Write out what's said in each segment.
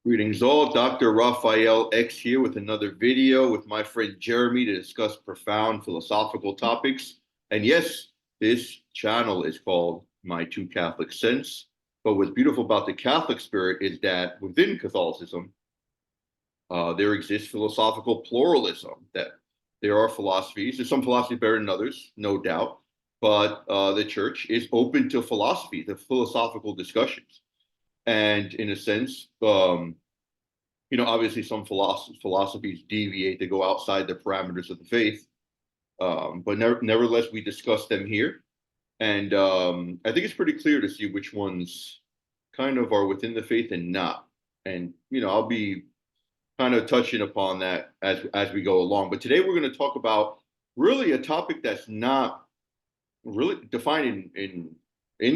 Greetings all, Dr. Raphael X here with another video with my friend Jeremy to discuss profound philosophical topics. And yes, this channel is called My Two Catholic Sense. But what's beautiful about the Catholic spirit is that within Catholicism, there exists philosophical pluralism, that there are philosophies. There's some philosophies better than others, no doubt. But the church is open to philosophy, to philosophical discussions. And in a sense, obviously some philosophies deviate to go outside the parameters of the faith, but nevertheless, we discuss them here. And I think it's pretty clear to see which ones kind of are within the faith and not. And, I'll be kind of touching upon that as we go along. But today we're going to talk about really a topic that's not really defined in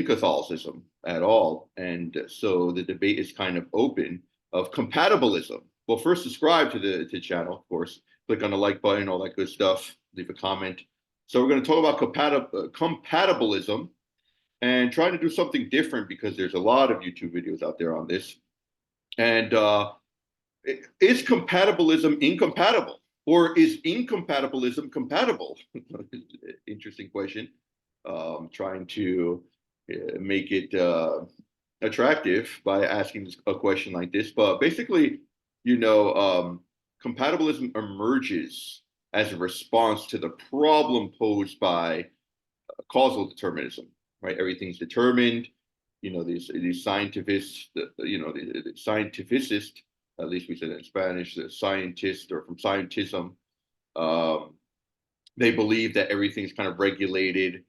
Catholicism at all. And so the debate is kind of open of compatibilism. Well, first subscribe to the channel, of course. Click on the like button, all that good stuff. Leave a comment. So we're going to talk about compatibilism and trying to do something different because there's a lot of YouTube videos out there on this. And is compatibilism incompatible? Or is incompatibilism compatible? Interesting question. Trying to make it attractive by asking a question like this. But basically, compatibilism emerges as a response to the problem posed by causal determinism, right? Everything's determined. These scientifists, the scientificist, at least we said in Spanish, the scientist or from scientism, they believe that everything's kind of regulated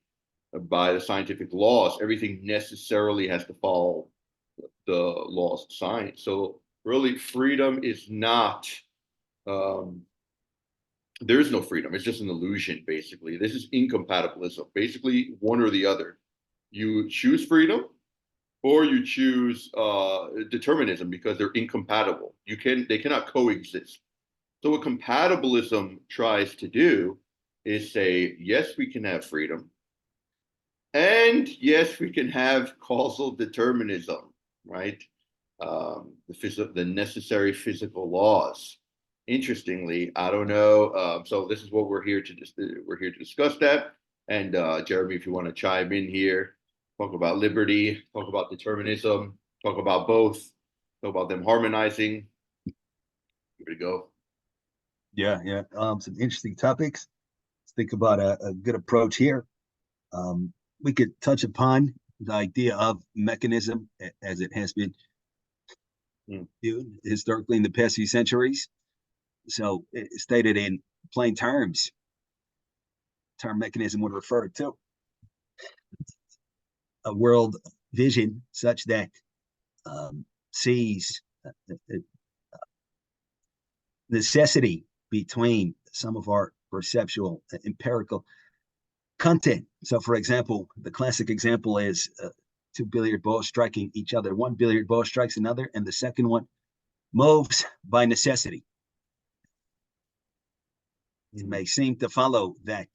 by the scientific laws. Everything necessarily has to follow the laws of science. So really, freedom is not, there is no freedom. It's just an illusion, basically. This is incompatibilism. Basically, one or the other. You choose freedom or you choose determinism because they're incompatible. They cannot coexist. So what compatibilism tries to do is say, yes, we can have freedom. And yes, we can have causal determinism, right? The necessary physical laws. Interestingly, I don't know. So this is what we're here to discuss that. And Jeremy, if you want to chime in here, talk about liberty, talk about determinism, talk about both, talk about them harmonizing. Here we go. Yeah. Some interesting topics. Let's think about a good approach here. We could touch upon the idea of mechanism as it has been viewed historically in the past few centuries. So stated in plain terms, term mechanism would refer to a world vision such that sees necessity between some of our perceptual empirical content. So, for example, the classic example is two billiard balls striking each other. One billiard ball strikes another, and the second one moves by necessity. It may seem to follow that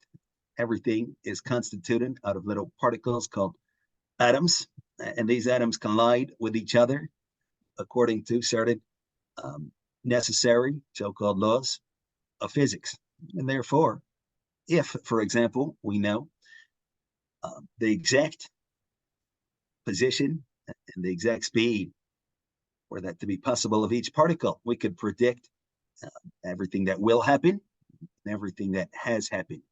everything is constituted out of little particles called atoms, and these atoms collide with each other according to certain necessary so-called laws of physics. And therefore, if, for example, we know the exact position and the exact speed for that to be possible of each particle, we could predict everything that will happen and everything that has happened.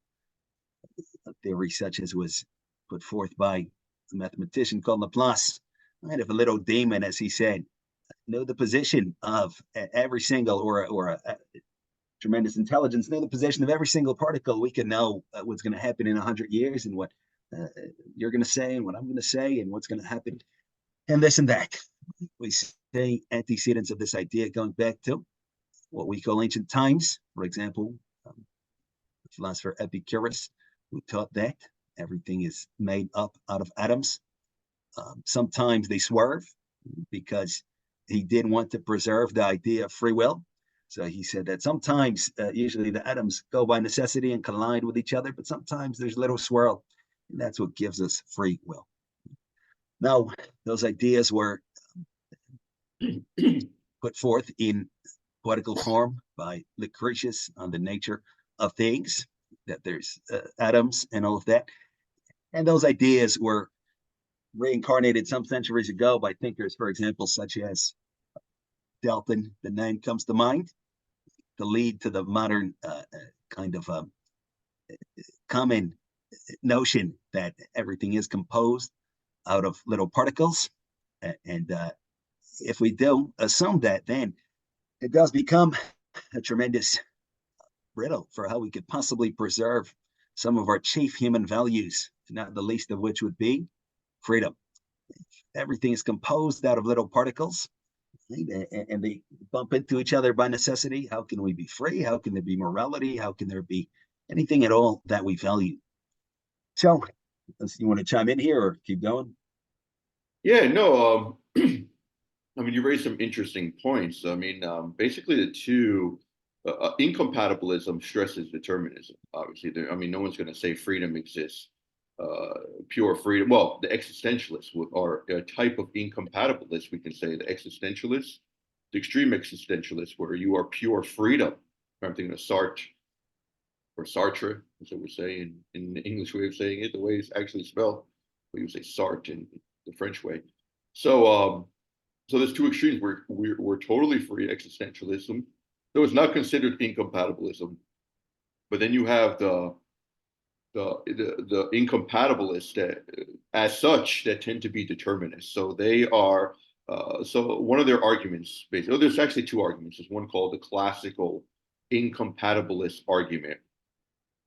A theory such as was put forth by a mathematician called Laplace, kind of a little demon, as he said, know the position of every single, or a tremendous intelligence, know the position of every single particle. We can know what's going to happen in 100 years and what you're going to say and what I'm going to say and what's going to happen and this and that. We say antecedents of this idea going back to what we call ancient times. For example, the philosopher Epicurus, who taught that everything is made up out of atoms. Sometimes they swerve because he did want to preserve the idea of free will. So he said that sometimes, usually the atoms go by necessity and collide with each other, but sometimes there's a little swirl, and that's what gives us free will. Now, those ideas were put forth in poetical form by Lucretius on the nature of things, that there's atoms and all of that. And those ideas were reincarnated some centuries ago by thinkers, for example, such as Dalton. The name comes to mind, the lead to the modern kind of common notion that everything is composed out of little particles. And if we do assume that, then it does become a tremendous riddle for how we could possibly preserve some of our chief human values, not the least of which would be freedom. Everything is composed out of little particles, right? And they bump into each other by necessity. How can we be free? How can there be morality? How can there be anything at all that we value? So, you want to chime in here or keep going? Yeah, no, I mean, you raised some interesting points. I mean, basically the two, incompatibilism stresses determinism. Obviously, I mean, no one's going to say freedom exists, pure freedom. Well, the existentialists are a type of incompatibilists. We can say the existentialists, the extreme existentialists, where you are pure freedom. I'm thinking of Sartre or Sartre, as I would say in the English way of saying it, the way it's actually spelled. We would say Sartre in the French way. So, so there's two extremes. We're totally free existentialism, though it's not considered incompatibilism. But then you have the incompatibilists that, as such, that tend to be determinists. So they are. So one of their arguments, basically, there's actually two arguments. There's one called the classical incompatibilist argument,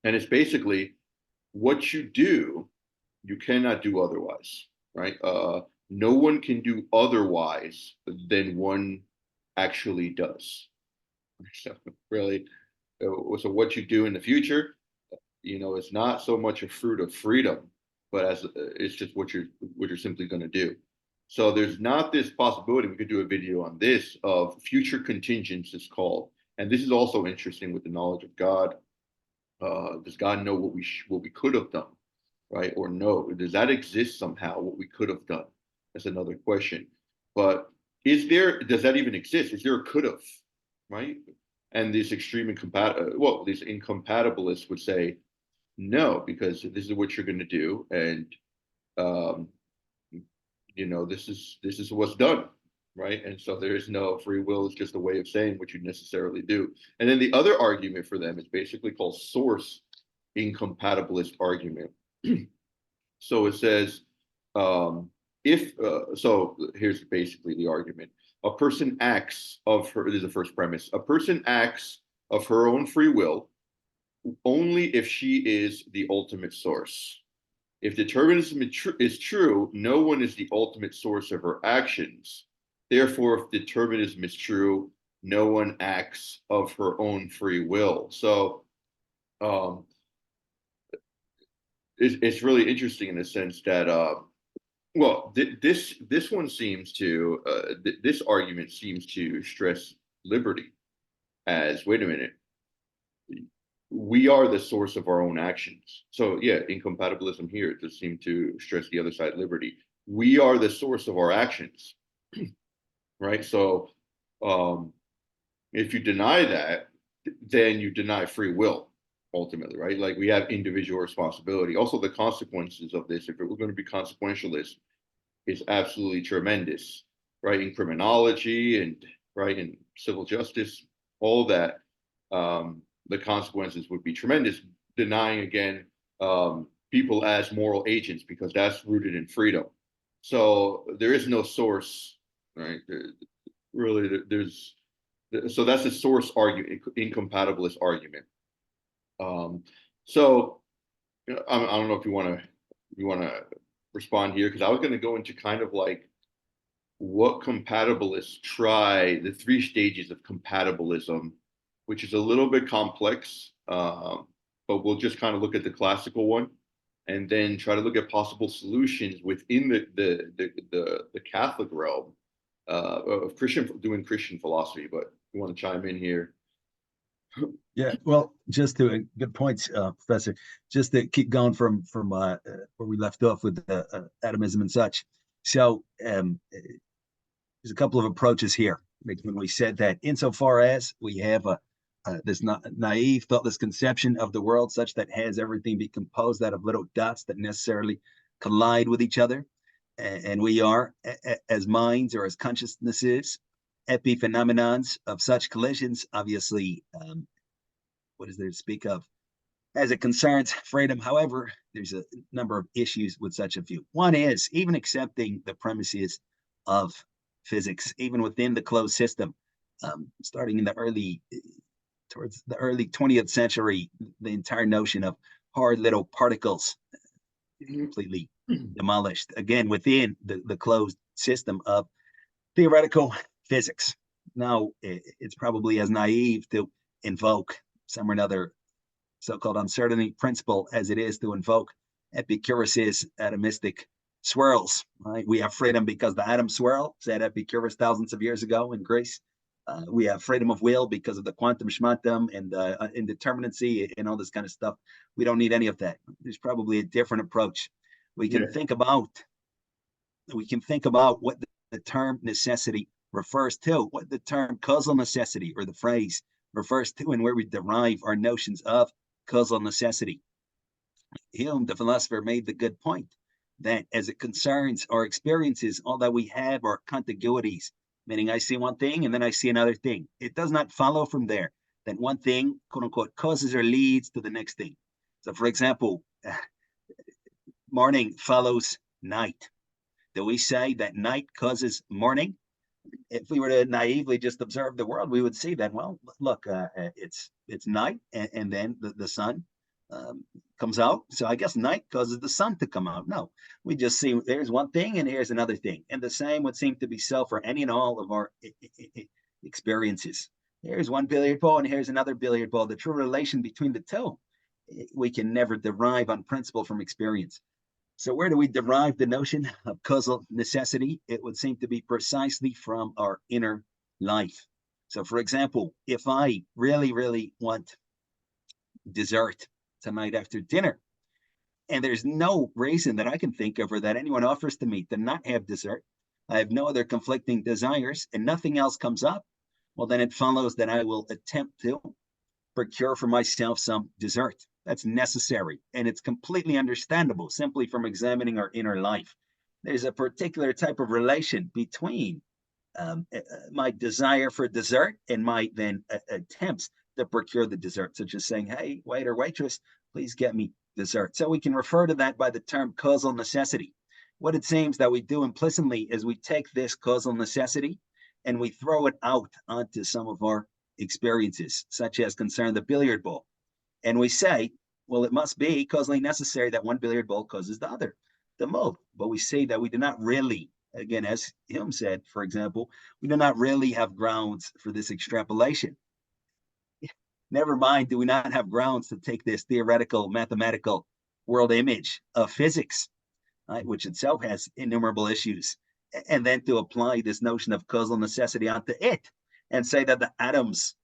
and it's basically what you do, you cannot do otherwise, right? No one can do otherwise than one actually does. So really, so what you do in the future, it's not so much a fruit of freedom, but as it's just what you're simply going to do. So there's not this possibility. We could do a video on this of future contingents, is called, and this is also interesting with the knowledge of God. Does God know what we could have done, right? Or no? Does that exist somehow? What we could have done? That's another question. But does that even exist? Is there a could have, right? And these these incompatibilists would say no, because this is what you're going to do, and um, this is what's done, right? And so there is no free will. It's just a way of saying what you necessarily do. And then the other argument for them is basically called source incompatibilist argument. So it says, so here's basically the argument. A person acts of her, this is the first premise. A person acts of her own free will only if she is the ultimate source. If determinism is true, no one is the ultimate source of her actions. Therefore, if determinism is true, no one acts of her own free will. So it's really interesting in the sense that, this one seems to, this argument seems to stress liberty as, wait a minute, we are the source of our own actions. So yeah, incompatibilism here does seem to stress the other side, liberty. We are the source of our actions, right? So if you deny that, then you deny free will ultimately, right? Like, we have individual responsibility. Also, the consequences of this, if we're going to be consequentialist, is absolutely tremendous, right? In criminology and right in civil justice, all that. The consequences would be tremendous, denying again people as moral agents, because that's rooted in freedom. So there is no source, right? So that's a source argument, incompatibilist argument. So I don't know if you want to respond here, because I was going to go into kind of like what compatibilists try, the three stages of compatibilism, which is a little bit complex, but we'll just kind of look at the classical one, and then try to look at possible solutions within the Catholic realm of doing Christian philosophy. But you want to chime in here? Yeah, well, just to good points, Professor. Just to keep going from where we left off with the atomism and such. So there's a couple of approaches here. when we said that insofar as we have this naive, thoughtless conception of the world such that has everything be composed out of little dots that necessarily collide with each other, and we are, as minds or as consciousnesses, epiphenomenons of such collisions, obviously, what is there to speak of as it concerns freedom? However, there's a number of issues with such a view. One is even accepting the premises of physics, even within the closed system, starting in towards the early 20th century, the entire notion of hard little particles completely demolished, again, within the closed system of theoretical physics. Now, it's probably as naive to invoke some or another so-called uncertainty principle as it is to invoke Epicurus's atomistic swirls. Right? We have freedom because the atom swirl, said Epicurus thousands of years ago in Greece. We have freedom of will because of the quantum schmantum and indeterminacy and all this kind of stuff. We don't need any of that. There's probably a different approach. We can think about what the term necessity refers to, what the term causal necessity or the phrase refers to, and where we derive our notions of causal necessity. Hume, the philosopher, made the good point that as it concerns our experiences, all that we have are contiguities, meaning I see one thing and then I see another thing. It does not follow from there that one thing, quote unquote, causes or leads to the next thing. So, for example, morning follows night. Do we say that night causes morning? If we were to naively just observe the world, we would see that, well, look, it's night, and then the sun comes out. So I guess night causes the sun to come out. No, we just see there's one thing and here's another thing. And the same would seem to be so for any and all of our experiences. Here's one billiard ball and here's another billiard ball. The true relation between the two, we can never derive on principle from experience. So where do we derive the notion of causal necessity? It would seem to be precisely from our inner life. So, for example, if I really, really want dessert tonight after dinner, and there's no reason that I can think of or that anyone offers to me to not have dessert, I have no other conflicting desires, and nothing else comes up, well, then it follows that I will attempt to procure for myself some dessert. That's necessary, and it's completely understandable simply from examining our inner life. There's a particular type of relation between my desire for dessert and my then attempts to procure the dessert, such as saying, hey, waiter, waitress, please get me dessert. So we can refer to that by the term causal necessity. What it seems that we do implicitly is we take this causal necessity and we throw it out onto some of our experiences, such as concern the billiard ball. And we say, well, it must be causally necessary that one billiard ball causes the other to move. But we say that we do not really, again, as Hume said, for example, we do not really have grounds for this extrapolation. Never mind, do we not have grounds to take this theoretical, mathematical world image of physics, right, which itself has innumerable issues, and then to apply this notion of causal necessity onto it and say that the atoms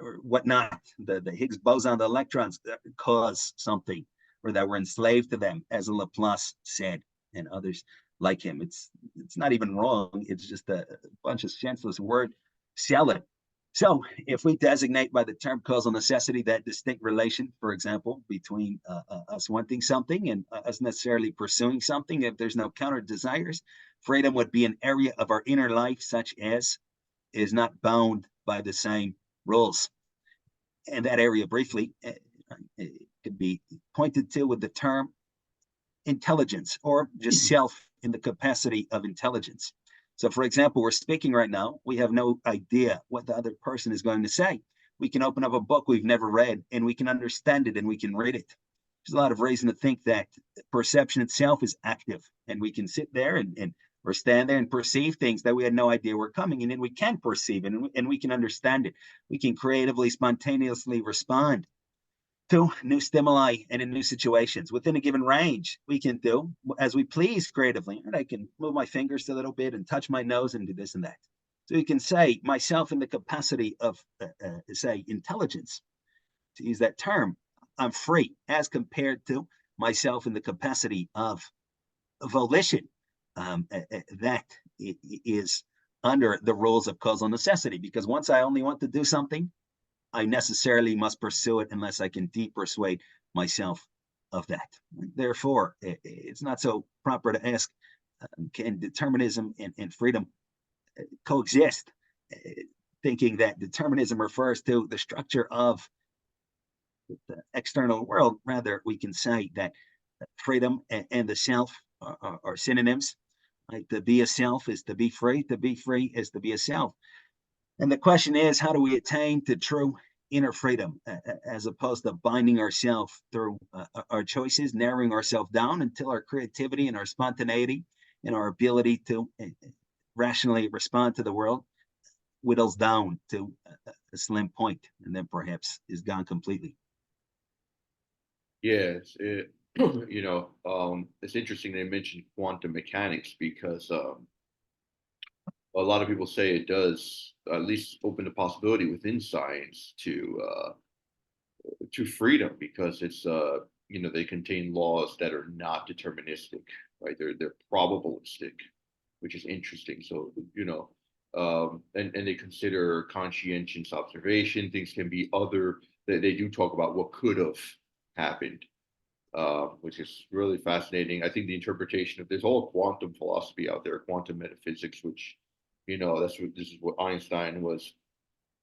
or whatnot, the Higgs boson, the electrons cause something, or that we're enslaved to them, as Laplace said, and others like him. It's not even wrong. It's just a bunch of senseless word salad. So if we designate by the term causal necessity that distinct relation, for example, between us wanting something and us necessarily pursuing something, if there's no counter desires, freedom would be an area of our inner life such as is not bound by the same rules. And that area, briefly, it could be pointed to with the term intelligence, or just self in the capacity of intelligence. So, for example, we're speaking right now. We have no idea what the other person is going to say. We can open up a book we've never read, and we can understand it, and we can read it. There's a lot of reason to think that perception itself is active, and we can sit there and or stand there and perceive things that we had no idea were coming, and then we can perceive it, and we can understand it. We can creatively, spontaneously respond to new stimuli and in new situations within a given range. We can do as we please creatively, and I can move my fingers a little bit and touch my nose and do this and that. So you can say myself in the capacity of, say, intelligence, to use that term, I'm free, as compared to myself in the capacity of volition. That is under the rules of causal necessity, because once I only want to do something, I necessarily must pursue it unless I can de-persuade myself of that. Therefore, it's not so proper to ask, can determinism and freedom coexist? Thinking that determinism refers to the structure of the external world. Rather, we can say that freedom and the self are synonyms. Right? To be a self is to be free. To be free is to be a self. And the question is, how do we attain to true inner freedom, as opposed to binding ourselves through our choices, narrowing ourselves down until our creativity and our spontaneity and our ability to rationally respond to the world whittles down to a slim point, and then perhaps is gone completely. Yes, it's interesting they mentioned quantum mechanics because a lot of people say it does at least open the possibility within science to freedom because it's they contain laws that are not deterministic, right? They're probabilistic, which is interesting. So and they consider conscientious observation. Things can be other. They do talk about what could have happened, which is really fascinating. I think the interpretation of there's all quantum philosophy out there, quantum metaphysics, which this is what Einstein was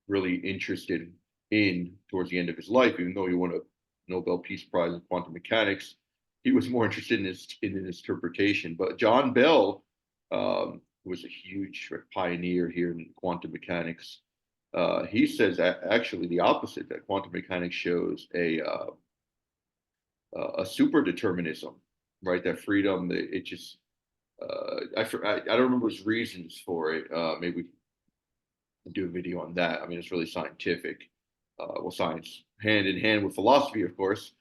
really interested in towards the end of his life. Even though he won a Nobel Peace Prize in quantum mechanics, he was more interested in his interpretation. But John Bell, who was a huge pioneer here in quantum mechanics, he says actually the opposite, that quantum mechanics shows a super determinism, right? That freedom, it just I don't remember his reasons for it. Maybe do a video on that. I mean, it's really scientific. Well, science hand in hand with philosophy, of course.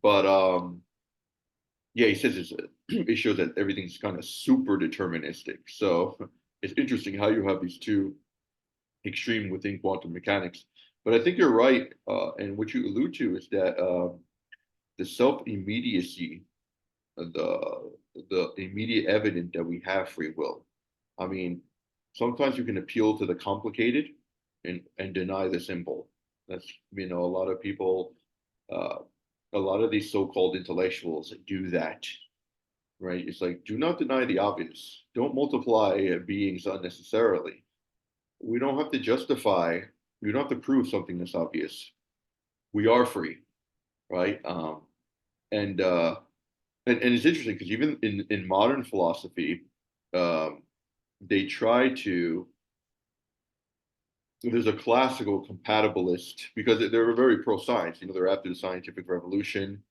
But yeah, he says it shows that everything's kind of super deterministic. So it's interesting how you have these two extreme within quantum mechanics. But I think you're right, and what you allude to is that the self immediacy, the immediate evidence that we have free will. I mean, sometimes you can appeal to the complicated and deny the simple. That's a lot of people, uh, a lot of these so-called intellectuals do that, right? It's like do not deny the obvious. Don't multiply beings unnecessarily. We don't have to justify. We don't have to prove something that's obvious. We are free, right? And and it's interesting because even in modern philosophy, um, they try to. There's a classical compatibilist because they're very pro science. They're after the scientific revolution.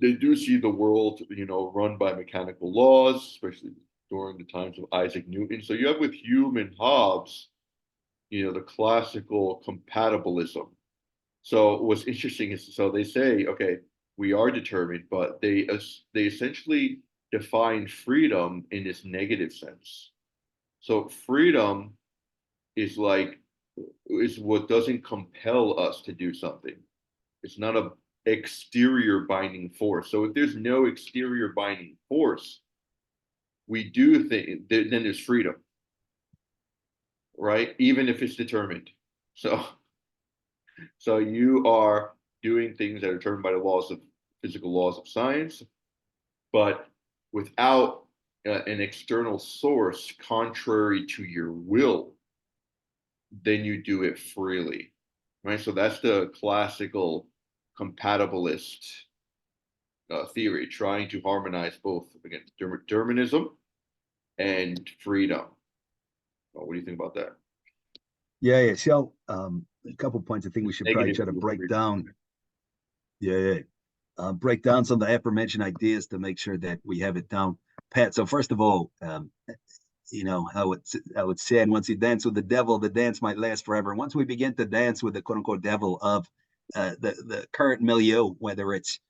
They do see the world, run by mechanical laws, especially during the times of Isaac Newton. So you have with Hume and Hobbes, the classical compatibilism. So what's interesting is, so they say, okay, we are determined, but they essentially define freedom in this negative sense. So freedom is what doesn't compel us to do something. It's not a exterior binding force. So if there's no exterior binding force, we do think then there's freedom, right? Even if it's determined. So you are doing things that are determined by the laws of physical laws of science, but without an external source contrary to your will, then you do it freely, right? So that's the classical compatibilist theory, trying to harmonize both, again, determinism and freedom. What do you think about that? Yeah. So a couple points I think we should probably Negative try to view of break freedom. down. Yeah. Break down some of the aforementioned ideas to make sure that we have it down pat. So first of all, how it's said, once you dance with the devil, the dance might last forever. Once we begin to dance with the quote unquote devil of the current milieu, whether it's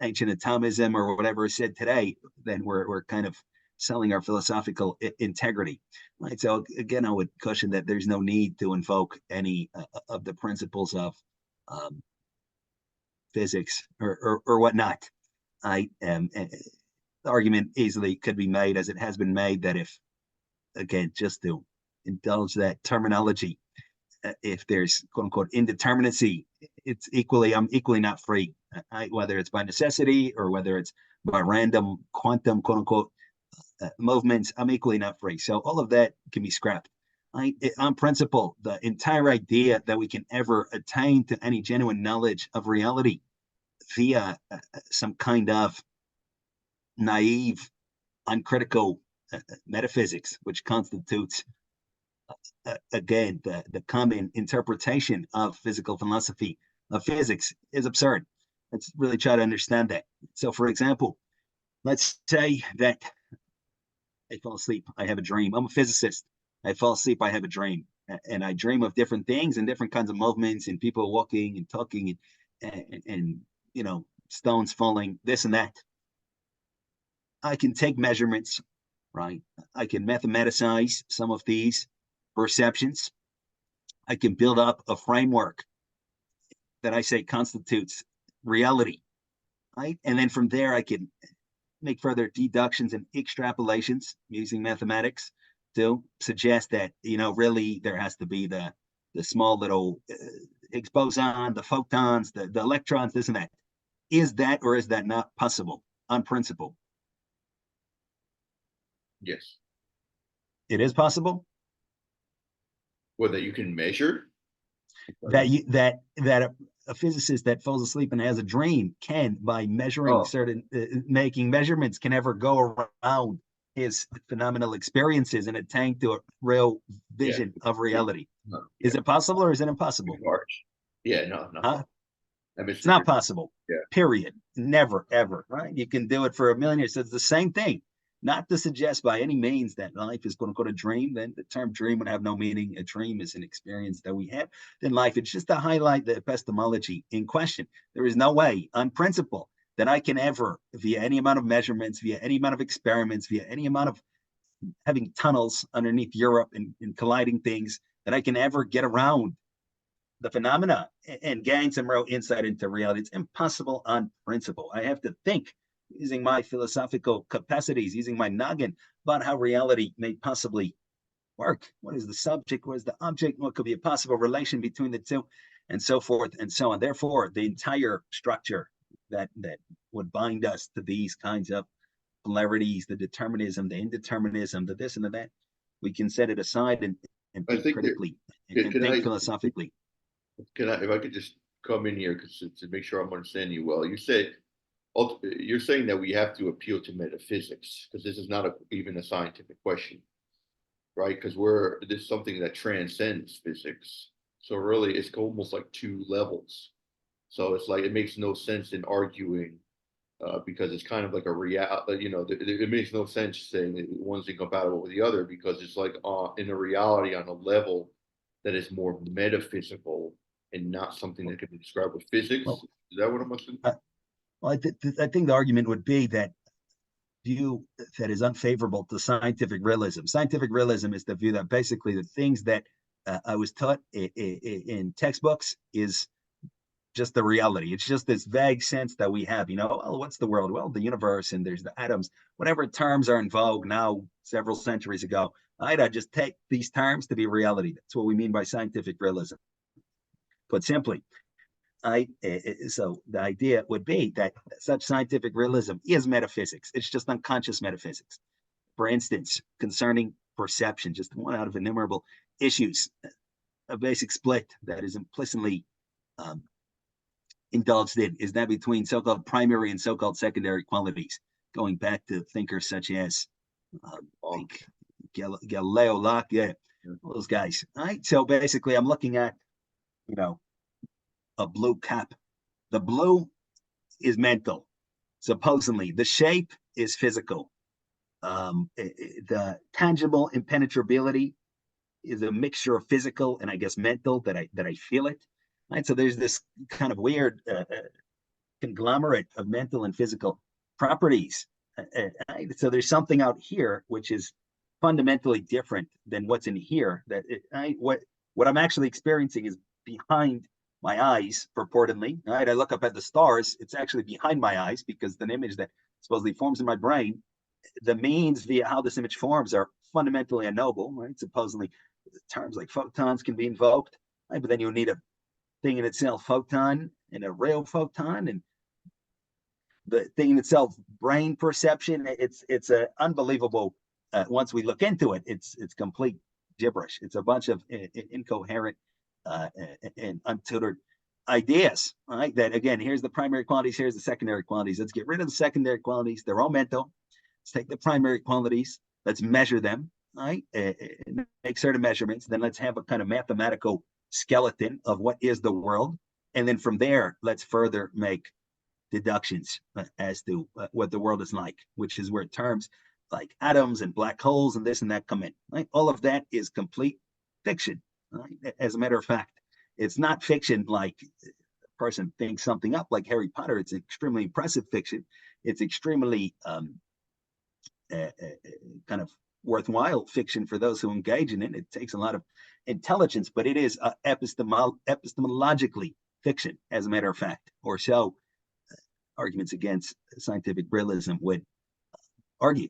ancient atomism or whatever is said today, then we're kind of selling our philosophical integrity. Right. So again, I would caution that there's no need to invoke any of the principles of um, physics or whatnot. I the argument easily could be made, as it has been made, that if again, just to indulge that terminology. If there's quote unquote indeterminacy, I'm equally not free. Whether it's by necessity or whether it's by random quantum quote unquote movements, I'm equally not free. So all of that can be scrapped. On principle, the entire idea that we can ever attain to any genuine knowledge of reality via some kind of naive, uncritical metaphysics, which constitutes again the common interpretation of physical philosophy of physics, is absurd. Let's really try to understand that. So, for example, let's say that I fall asleep, I have a dream. I'm a physicist. I fall asleep, I have a dream, and I dream of different things and different kinds of movements and people walking and talking and stones falling, this and that. I can take measurements, right? I can mathematicize some of these perceptions. I can build up a framework that I say constitutes reality, right? And then from there, I can make further deductions and extrapolations using mathematics to suggest that, really there has to be the small little Higgs boson, the photons, the electrons, this and that. Is that or is that not possible on principle? Yes. It is possible. Well, that you can measure? That a physicist that falls asleep and has a dream can, by measuring certain, making measurements, can ever go around his phenomenal experiences and attain to a real vision of reality. No, is it possible or is it impossible? Yeah, no. Huh? It's not possible. Yeah. Period. Never, ever. Right? You can do it for a million years. It's the same thing. Not to suggest by any means that life is quote unquote a dream. Then the term dream would have no meaning. A dream is an experience that we have. Then life, it's just to highlight the epistemology in question. There is no way, on principle, that I can ever, via any amount of measurements, via any amount of experiments, via any amount of having tunnels underneath Europe and colliding things, that I can ever get around the phenomena and gain some real insight into reality. It's impossible on principle. I have to think using my philosophical capacities, using my noggin, about how reality may possibly work. What is the subject? What is the object? What could be a possible relation between the two? And so forth and so on. Therefore, the entire structure that would bind us to these kinds of polarities, the determinism, the indeterminism, the this and the that, we can set it aside and think critically and think philosophically. If I could just come in here to make sure I'm understanding you well. You're saying that we have to appeal to metaphysics because this is not even a scientific question, right? Because this is something that transcends physics. So really, it's almost like two levels. So it's like it makes no sense in arguing because it's kind of like a reality. It makes no sense saying that one's incompatible with the other because it's like in a reality on a level that is more metaphysical and not something that can be described with physics. Well, is that what I'm saying? Well, I think the argument would be that view that is unfavorable to scientific realism. Scientific realism is the view that basically the things that I was taught in textbooks is just the reality. It's just this vague sense that we have, well, what's the world? Well, the universe, and there's the atoms, whatever terms are in vogue now, several centuries ago. I just take these terms to be reality. That's what we mean by scientific realism. Put simply, so the idea would be that such scientific realism is metaphysics. It's just unconscious metaphysics. For instance, concerning perception, just one out of innumerable issues, a basic split that is implicitly indulged in is that between so-called primary and so-called secondary qualities, going back to thinkers such as Galileo, Locke, all those guys. All right, so basically, I'm looking at, a blue cap. The blue is mental, supposedly. The shape is physical. The tangible impenetrability is a mixture of physical and I guess mental that I feel it. Right, so there's this kind of weird conglomerate of mental and physical properties. Right? So there's something out here which is fundamentally different than what's in here. What I'm actually experiencing is behind my eyes, purportedly. Right? I look up at the stars, it's actually behind my eyes because the image that supposedly forms in my brain, the means via how this image forms are fundamentally unknowable, right? Supposedly terms like photons can be invoked, right? But then you need a thing in itself, photon, and a real photon, and the thing in itself, brain perception. It's a unbelievable. Once we look into it, it's complete gibberish. It's a bunch of incoherent and untutored ideas. All right, that again, here's the primary qualities, here's the secondary qualities. Let's get rid of the secondary qualities. They're all mental. Let's take the primary qualities. Let's measure them. All right, make certain measurements. Then let's have a kind of mathematical skeleton of what is the world, and then from there, let's further make deductions as to what the world is like, which is where terms like atoms and black holes and this and that come in. Right? All of that is complete fiction. Right? As a matter of fact, it's not fiction like a person thinks something up like Harry Potter. It's extremely impressive fiction. It's extremely kind of worthwhile fiction for those who engage in it. It takes a lot of intelligence, but it is epistemologically fiction, as a matter of fact, or so arguments against scientific realism would argue.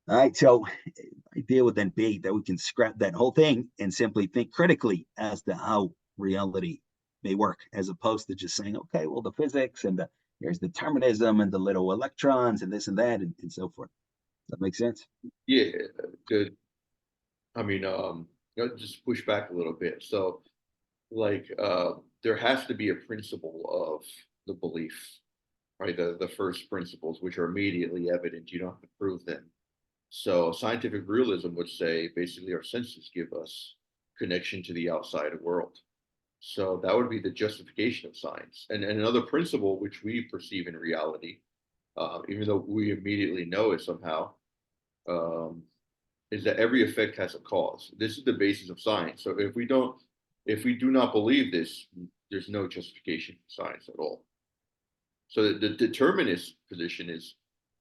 All right, so the idea would then be that we can scrap that whole thing and simply think critically as to how reality may work, as opposed to just saying, okay, well, the physics and there's determinism and the little electrons and this and that and so forth. Does that make sense? Yeah, good. I mean, just push back a little bit. So, like, there has to be a principle of the belief, right? The first principles, which are immediately evident. You don't have to prove them. So scientific realism would say basically our senses give us connection to the outside world. So that would be the justification of science. And another principle which we perceive in reality, even though we immediately know it somehow, um, is that every effect has a cause. This is the basis of science. So if we do not believe this, there's no justification for science at all. So the determinist position is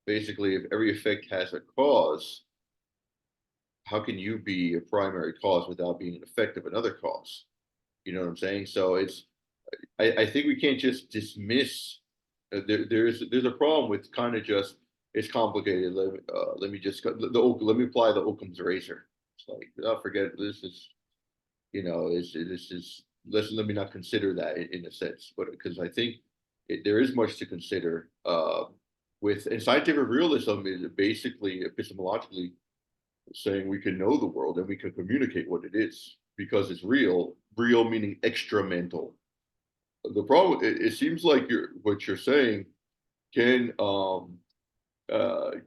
basically if every effect has a cause, how can you be a primary cause without being an effect of another cause? You know what I'm saying? So I think we can't just dismiss. There's a problem with kind of just it's complicated. Let me just let me apply the Occam's razor. It's like oh, forget this is this is let me not consider that in a sense, but because I think there is much to consider. With and scientific realism is basically epistemologically saying we can know the world and we can communicate what it is because it's real. Real meaning extra mental. The problem it seems like what you're saying can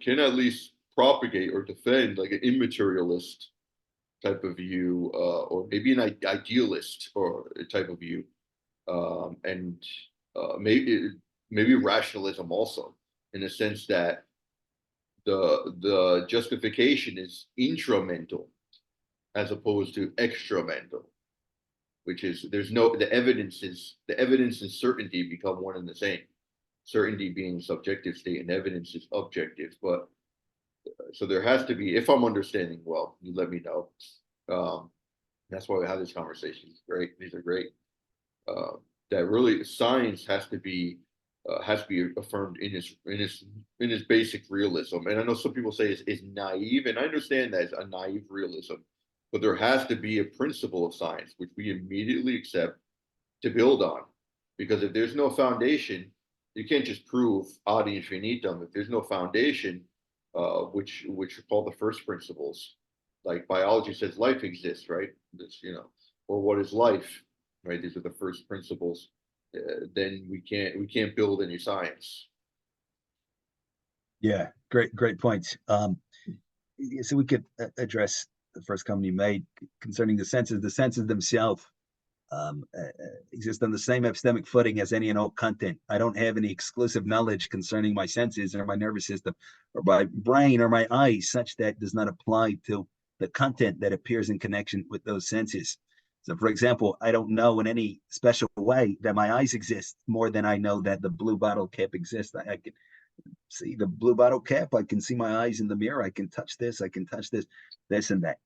can at least propagate or defend like an immaterialist type of view, or maybe an idealist or a type of view, and maybe rationalism also, in the sense that the justification is intramental as opposed to extramental, which is there's no the evidence and certainty become one and the same. Certainty being subjective state and evidence is objective, but so there has to be, if I'm understanding well, you let me know. Um, that's why we have this conversation. It's great. These are great. Uh, that really science has to be affirmed in its basic realism. And I know some people say it's naive, and I understand that it's a naive realism, but there has to be a principle of science which we immediately accept to build on. Because if there's no foundation, you can't just prove ad infinitum. If there's no foundation, which are called the first principles, like biology says life exists, right? This, or what is life, right? These are the first principles. Then we can't build any science. Yeah, great points. So we could address the first comment you made concerning the senses. The senses themselves exist on the same epistemic footing as any and all content. I don't have any exclusive knowledge concerning my senses or my nervous system or my brain or my eyes, such that does not apply to the content that appears in connection with those senses. So, for example, I don't know in any special way that my eyes exist more than I know that the blue bottle cap exists. I can see the blue bottle cap. I can see my eyes in the mirror. I can touch this. I can touch this and that.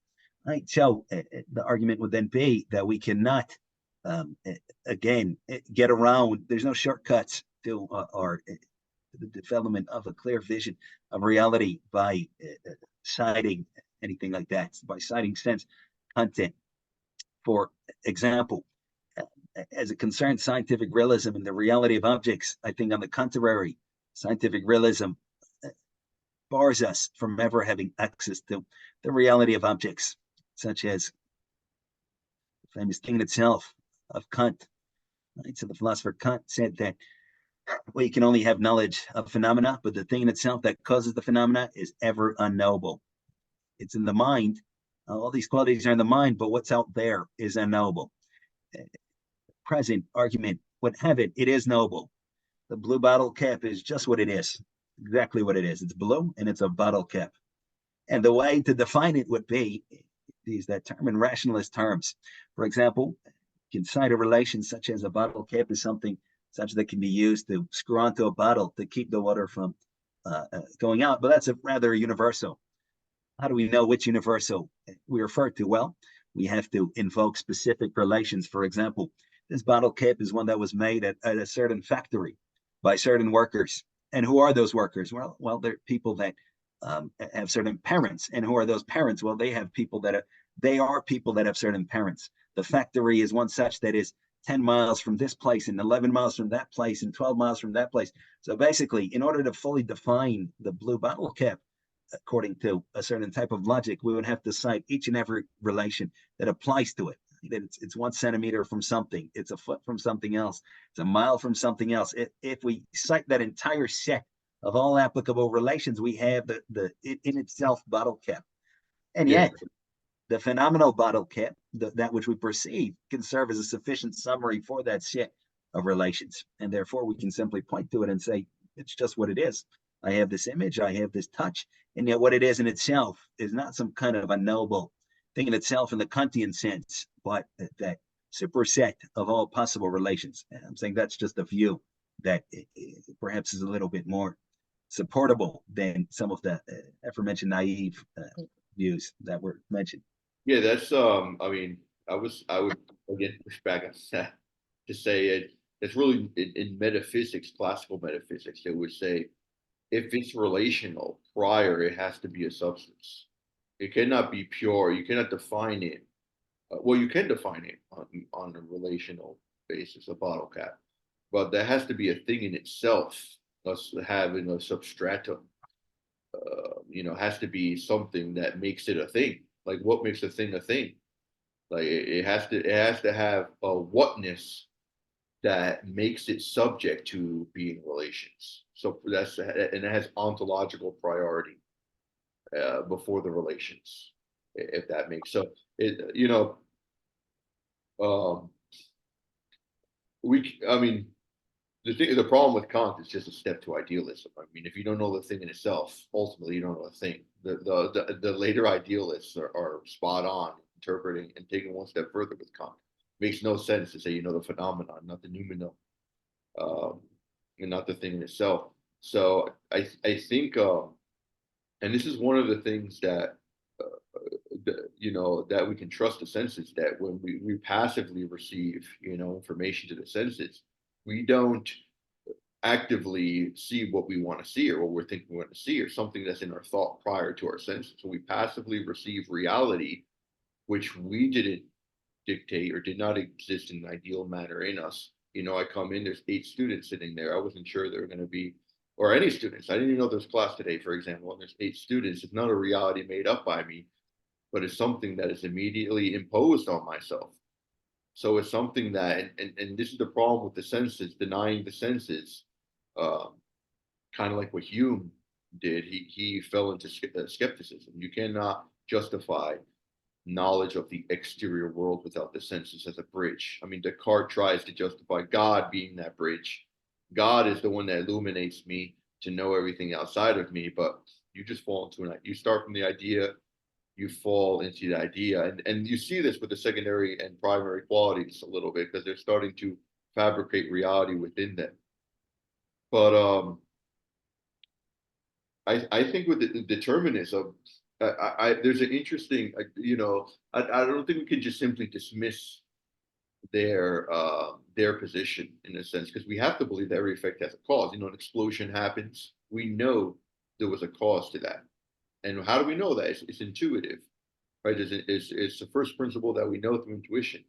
Right. So the argument would then be that we cannot, again, get around. There's no shortcuts to the development of a clear vision of reality by citing anything like that, by citing sense content For example, as it concerns scientific realism and the reality of objects, I think on the contrary, scientific realism bars us from ever having access to the reality of objects, such as the famous thing in itself of Kant. Right? So the philosopher Kant said that we can only have knowledge of phenomena, but the thing in itself that causes the phenomena is ever unknowable. It's in the mind. All these qualities are in the mind, but what's out there is unknowable. Present argument would have it, it is knowable. The blue bottle cap is just what it is, exactly what it is. It's blue and it's a bottle cap. And the way to define it would be use that term in rationalist terms. For example, you can cite a relation such as a bottle cap is something such that can be used to screw onto a bottle to keep the water from going out, but that's a rather universal. How do we know which universal we refer to? Well, we have to invoke specific relations. For example, this bottle cap is one that was made at a certain factory by certain workers. And who are those workers? Well, they're people that have certain parents. And who are those parents? Well, they are people that have certain parents. The factory is one such that is 10 miles from this place and 11 miles from that place and 12 miles from that place. So basically, in order to fully define the blue bottle cap, according to a certain type of logic, we would have to cite each and every relation that applies to it. That it's 1 centimeter from something, it's a foot from something else, it's a mile from something else. If we cite that entire set of all applicable relations, we have the in itself bottle cap. And Yeah, yet, the phenomenal bottle cap, that which we perceive, can serve as a sufficient summary for that set of relations. And therefore, we can simply point to it and say, it's just what it is. I have this image, I have this touch, and yet what it is in itself is not some kind of unknowable thing in itself in the Kantian sense, but that superset of all possible relations. And I'm saying that's just a view that perhaps is a little bit more supportable than some of the aforementioned naive views that were mentioned. yeah, that's I mean, I would again push back on that to say it's really in metaphysics, classical metaphysics, they would say if it's relational prior, it has to be a substance. It cannot be pure. You cannot define it. Well, you can define it on a relational basis, a bottle cap, but there has to be a thing in itself, us having a substratum. Has to be something that makes it a thing. Like what makes a thing a thing? Like it has to have a whatness that makes it subject to being relations. So and it has ontological priority before the relations, if that makes so. It um, I mean, the problem with Kant is just a step to idealism. I mean, if you don't know the thing in itself, ultimately you don't know the thing. The later idealists are spot on interpreting and taking one step further with Kant. Makes no sense to say you know the phenomenon, not the noumenon, and not the thing in itself. So I think, and this is one of the things that that we can trust the senses, that when we passively receive information to the senses, we don't actively see what we want to see or what we're thinking we want to see or something that's in our thought prior to our senses. So we passively receive reality which we didn't dictate or did not exist in an ideal manner in us. I come in, there's 8 students sitting there. I wasn't sure there were going to be, or any students. I didn't even know there was class today, for example, and there's 8 students. It's not a reality made up by me, but it's something that is immediately imposed on myself. So it's something that, and this is the problem with the senses, denying the senses, um, kind of like what Hume did. He fell into skepticism. You cannot justify knowledge of the exterior world without the senses as a bridge. I mean, Descartes tries to justify God being that bridge. God is the one that illuminates me to know everything outside of me, but you just fall into you start from the idea, you fall into the idea. And you see this with the secondary and primary qualities a little bit because they're starting to fabricate reality within them. But I think with the determinism, there's an interesting, I don't think we can just simply dismiss their position in a sense, because we have to believe that every effect has a cause. An explosion happens, we know there was a cause to that. And how do we know that? It's intuitive, right? It's the first principle that we know through intuition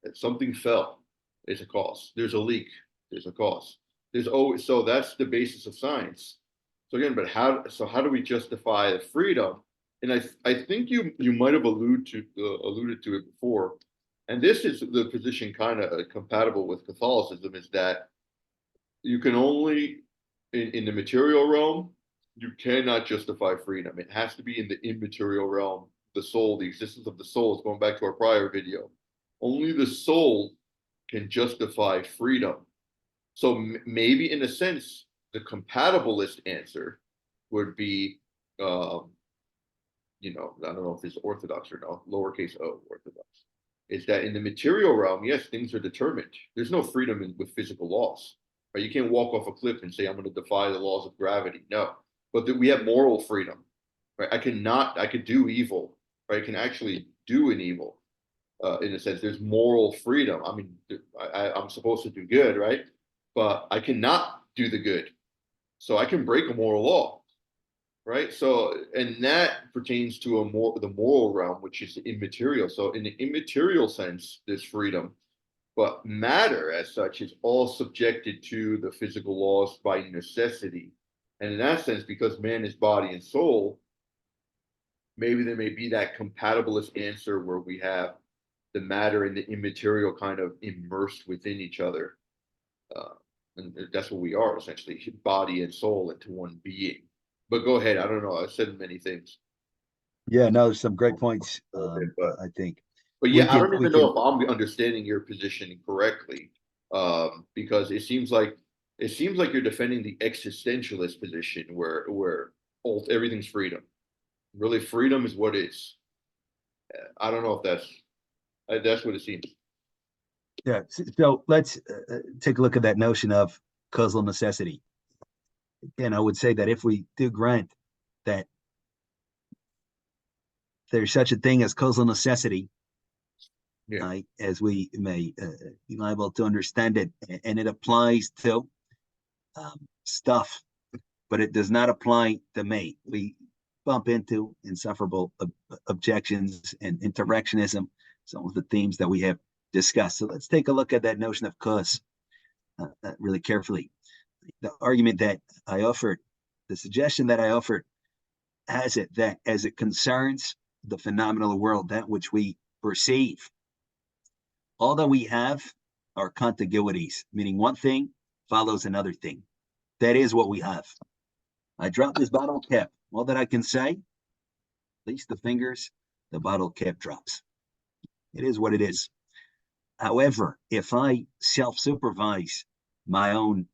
that something fell. There's a cause. There's a leak. There's a cause. There's always so that's the basis of science. So again, but how do we justify the freedom? And I think you might have alluded to it before, and this is the position kind of compatible with Catholicism is that you can only in the material realm you cannot justify freedom. It has to be in the immaterial realm, the soul, the existence of the soul is going back to our prior video. Only the soul can justify freedom. So maybe in a sense, the compatibilist answer would be, I don't know if it's orthodox or not, lowercase o, orthodox, is that in the material realm, yes, things are determined. There's no freedom with physical laws. Right? You can't walk off a cliff and say, I'm going to defy the laws of gravity. No, but we have moral freedom. Right? I could do evil. Right? I can actually do an evil. In a sense, there's moral freedom. I mean, I'm supposed to do good, right? But I cannot do the good. So I can break a moral law, right? So, and that pertains to the moral realm, which is immaterial. So, in the immaterial sense, there's freedom, but matter as such is all subjected to the physical laws by necessity. And in that sense, because man is body and soul, maybe there may be that compatibilist answer where we have the matter and the immaterial kind of immersed within each other. Uh, and that's what we are essentially, body and soul into one being. But go ahead. I don't know. I've said many things. Yeah, no, there's some great points. I think But we yeah, I can don't we even know can if I'm understanding your position correctly, because it seems like you're defending the existentialist position where everything's freedom. Really, freedom is what is. I don't know if that's what it seems. yeah. So let's take a look at that notion of causal necessity. And I would say that if we do grant that there's such a thing as causal necessity, Yeah, as we may be liable to understand it, and it applies to stuff, but it does not apply to me. We bump into insufferable objections and interactionism, some of the themes that we have discussed. So let's take a look at that notion of cause really carefully. The argument that I offered, the suggestion that I offered, has it that as it concerns the phenomenal world, that which we perceive, all that we have are contiguities, meaning one thing follows another thing. That is what we have. I drop this bottle cap. All that I can say, at least the fingers, the bottle cap drops. It is what it is. However, if I self-supervise my own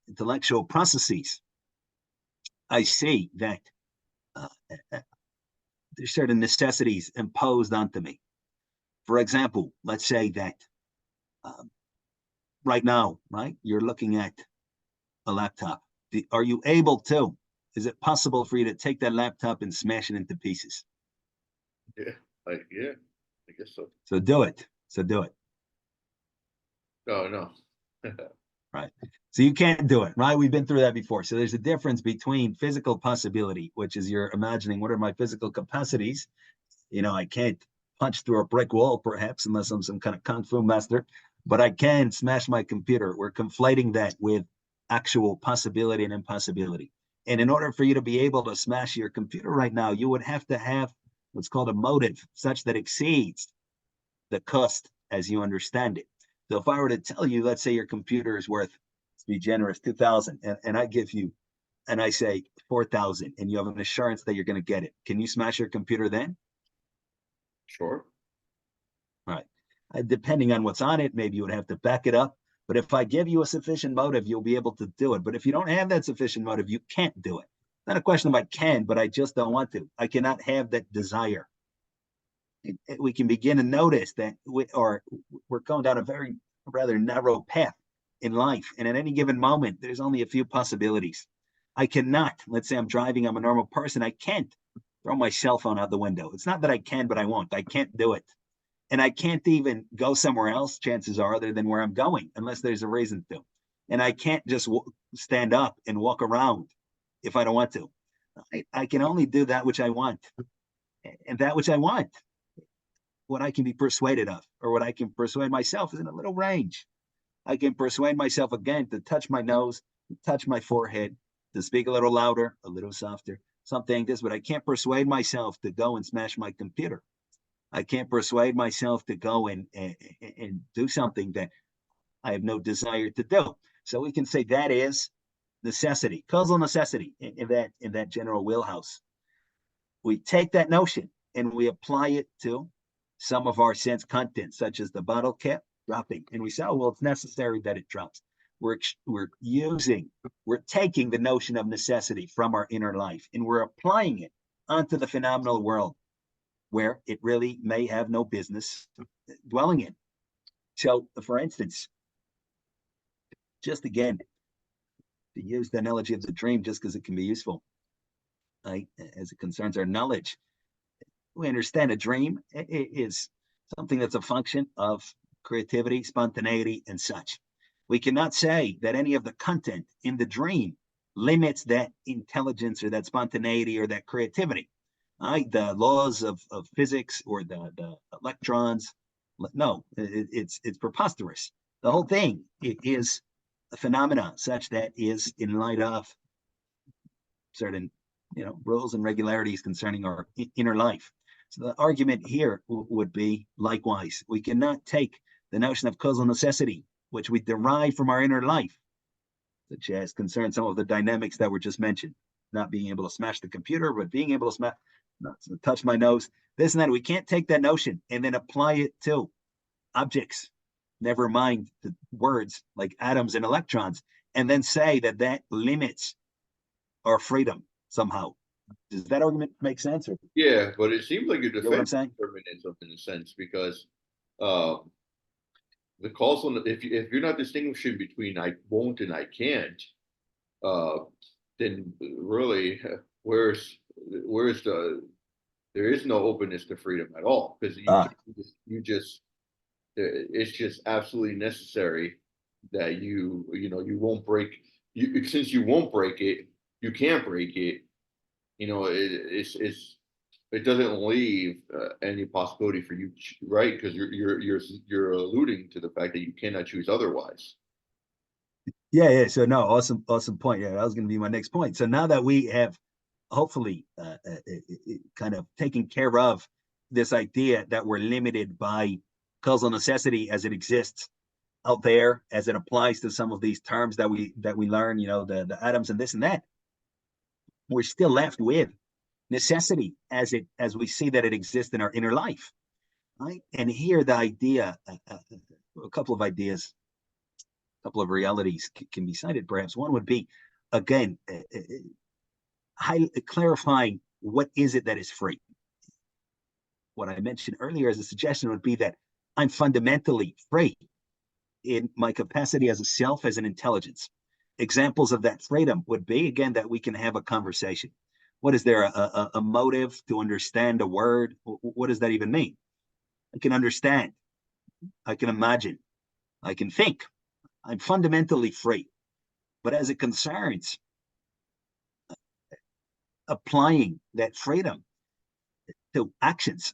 intellectual processes, I see that uh, there's certain necessities imposed onto me. For example, let's say that um, right now, right, you're looking at a laptop. Are you able to? Is it possible for you to take that laptop and smash it into pieces? yeah, yeah. I guess so. So do it. So do it. No, no. Right. So you can't do it, right? We've been through that before. So there's a difference between physical possibility, which is you're imagining what are my physical capacities. I can't punch through a brick wall, perhaps, unless I'm some kind of kung fu master, but I can smash my computer. We're conflating that with actual possibility and impossibility. And in order for you to be able to smash your computer right now, you would have to have what's called a motive such that exceeds the cost as you understand it. So if I were to tell you, let's say your computer is worth, to be generous, 2,000, and I give you, and I say 4,000, and you have an assurance that you're going to get it, can you smash your computer then? Sure. Right. Depending on what's on it, maybe you would have to back it up. But if I give you a sufficient motive, you'll be able to do it. But if you don't have that sufficient motive, you can't do it. It's not a question of I can, but I just don't want to. I cannot have that desire. We can begin to notice that we're going down a very rather narrow path in life. And at any given moment, there's only a few possibilities. I cannot, let's say I'm driving, I'm a normal person. I can't throw my cell phone out the window. It's not that I can, but I won't. I can't do it. And I can't even go somewhere else, chances are, other than where I'm going, unless there's a reason to. And I can't just stand up and walk around if I don't want to. I can only do that which I want. And that which I want, what I can be persuaded of, or what I can persuade myself, is in a little range. I can persuade myself again to touch my nose, to touch my forehead, to speak a little louder, a little softer, something like this, but I can't persuade myself to go and smash my computer. I can't persuade myself to go and do something that I have no desire to do. So we can say that is necessity, causal necessity in that general wheelhouse. We take that notion and we apply it to some of our sense content, such as the bottle cap dropping. And we say, oh, well, it's necessary that it drops. We're taking the notion of necessity from our inner life and we're applying it onto the phenomenal world where it really may have no business dwelling in. So, for instance, just again, to use the analogy of the dream, just because it can be useful, right, as it concerns our knowledge, we understand a dream is something that's a function of creativity, spontaneity, and such. We cannot say that any of the content in the dream limits that intelligence or that spontaneity or that creativity. Right? The laws of physics or the electrons, no, it's preposterous. The whole thing is a phenomena such that is in light of certain rules and regularities concerning our inner life. So the argument here would be likewise. We cannot take the notion of causal necessity, which we derive from our inner life, such as concern some of the dynamics that were just mentioned, not being able to smash the computer, but being able to touch my nose, this and that. We can't take that notion and then apply it to objects, never mind the words like atoms and electrons, and then say that that limits our freedom somehow. Does that argument make sense? Or Yeah, but it seems like you're you know what I'm defending saying? determinism in a sense because um, the causal, if you're not distinguishing between I won't and I can't, uh, then really where's the there is no openness to freedom at all because you just it's just absolutely necessary that you won't break you since you won't break it you can't break it it doesn't leave any possibility for you right because you're alluding to the fact that you cannot choose otherwise. Yeah. So no, awesome point. Yeah, that was going to be my next point. So now that we have hopefully kind of taken care of this idea that we're limited by causal necessity as it exists out there, as it applies to some of these terms that we learn, the atoms and this and that, we're still left with necessity as we see that it exists in our inner life, right? And here the idea, a couple of ideas, a couple of realities can be cited. Perhaps one would be, again, clarifying what is it that is free. What I mentioned earlier as a suggestion would be that I'm fundamentally free in my capacity as a self, as an intelligence. Examples of that freedom would be, again, that we can have a conversation. What is there, a motive to understand a word? What does that even mean? I can understand. I can imagine. I can think. I'm fundamentally free. But as it concerns applying that freedom to actions,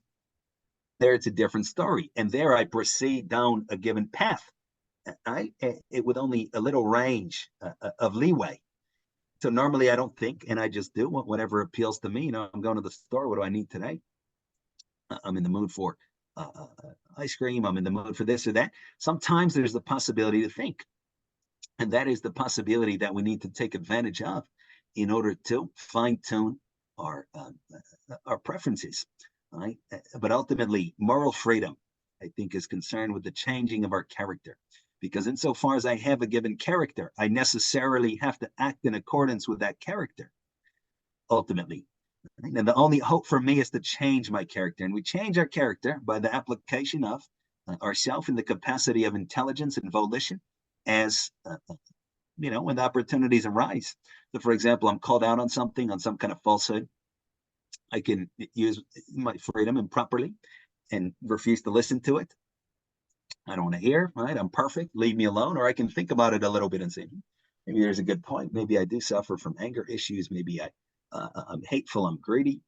there it's a different story. And there I proceed down a given path, it with only a little range of leeway. So normally I don't think, and I just do whatever appeals to me. I'm going to the store. What do I need today? I'm in the mood for ice cream. I'm in the mood for this or that. Sometimes there's the possibility to think. And that is the possibility that we need to take advantage of in order to fine tune our preferences. Right? But ultimately, moral freedom, I think, is concerned with the changing of our character. Because insofar as I have a given character, I necessarily have to act in accordance with that character, ultimately. And the only hope for me is to change my character. And we change our character by the application of ourself in the capacity of intelligence and volition as, when the opportunities arise. So, for example, I'm called out on something, on some kind of falsehood. I can use my freedom improperly and refuse to listen to it. I don't want to hear, right? I'm perfect. Leave me alone. Or I can think about it a little bit and say, maybe there's a good point. Maybe I do suffer from anger issues. Maybe I'm hateful. I'm greedy.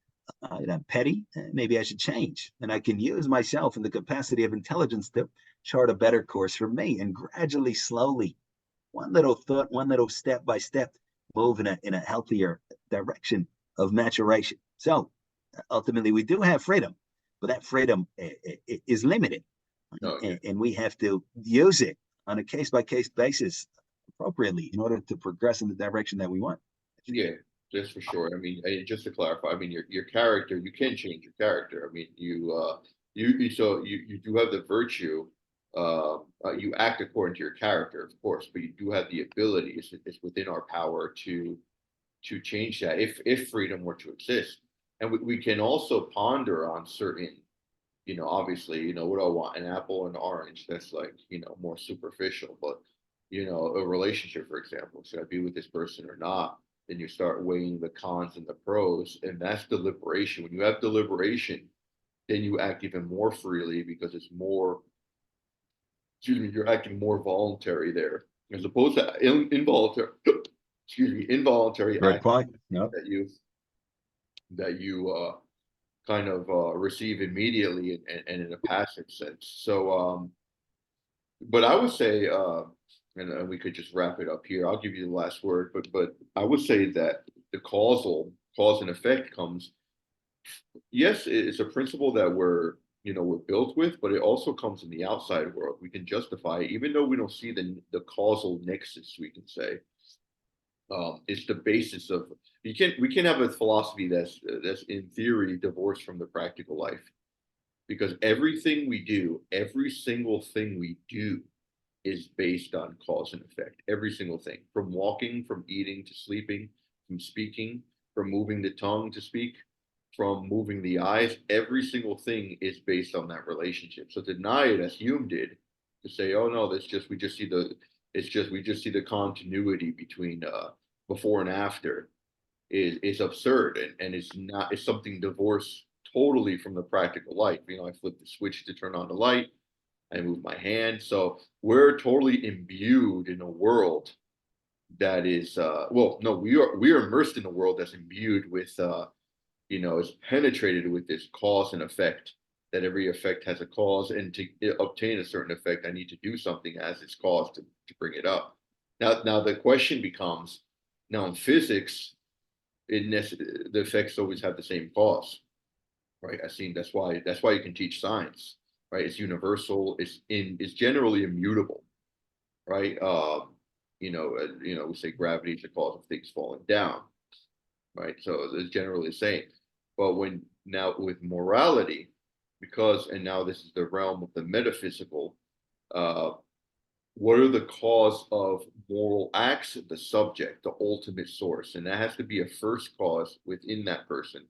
I'm petty. Maybe I should change. And I can use myself and the capacity of intelligence to chart a better course for me and gradually, slowly, one little thought, one little step by step, move in a healthier direction of maturation. So ultimately, we do have freedom, but that freedom is limited, No, yeah, and we have to use it on a case by case basis appropriately in order to progress in the direction that we want. yeah, just for sure. I mean, just to clarify, I mean, your character, you can change your character. I mean, you do have the virtue. You act according to your character, of course, but you do have the ability. It's within our power to change that if freedom were to exist, and we can also ponder on certain, obviously, what do I want? An apple and orange. That's like, more superficial, but a relationship, for example, should I be with this person or not? Then you start weighing the cons and the pros, and that's deliberation. When you have deliberation, then you act even more freely because it's more, excuse me, you're acting more voluntary there as opposed to involuntary, excuse me, involuntary Great act point. No. that you kind of receive immediately and in a passive sense. So, but I would say, and we could just wrap it up here. I'll give you the last word, but I would say that the cause and effect comes. Yes, it's a principle that we're built with, but it also comes in the outside world. We can justify it, even though we don't see the causal nexus. We can say it's the basis of we can have a philosophy that's in theory divorced from the practical life because every single thing we do is based on cause and effect. Every single thing, from walking, from eating to sleeping, from speaking, from moving the tongue to speak, from moving the eyes, every single thing is based on that relationship. So to deny it as Hume did, to say, oh no, that's just we just see the continuity between before and after is absurd and it's something divorced totally from the practical life. I flip the switch to turn on the light, I move my hand. So we're totally imbued in a world that is well, no, we are immersed in a world that's imbued with is penetrated with this cause and effect, that every effect has a cause, and to obtain a certain effect, I need to do something as its cause to bring it up. Now the question becomes, now in physics, the effects always have the same cause, right? I see that's why you can teach science, right? It's universal, it's generally immutable, right? We say gravity is the cause of things falling down, right? So it's generally the same. But when now with morality, and now this is the realm of the metaphysical, uh, what are the cause of moral acts? The subject, the ultimate source, and that has to be a first cause within that person.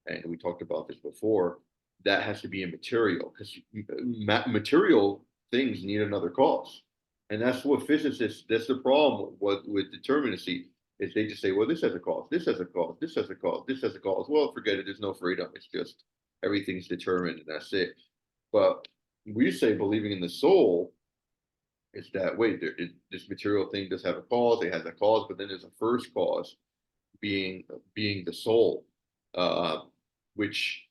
And we talked about this before. That has to be immaterial because material things need another cause, and that's what physicists. That's the problem with determinacy is they just say, well, this has a cause, this has a cause, this has a cause, this has a cause. Well, forget it. There's no freedom. It's just everything's determined, and that's it. But we say believing in the soul is that wait, this material thing does have a cause. It has a cause, but then there's a first cause, being the soul, uh, which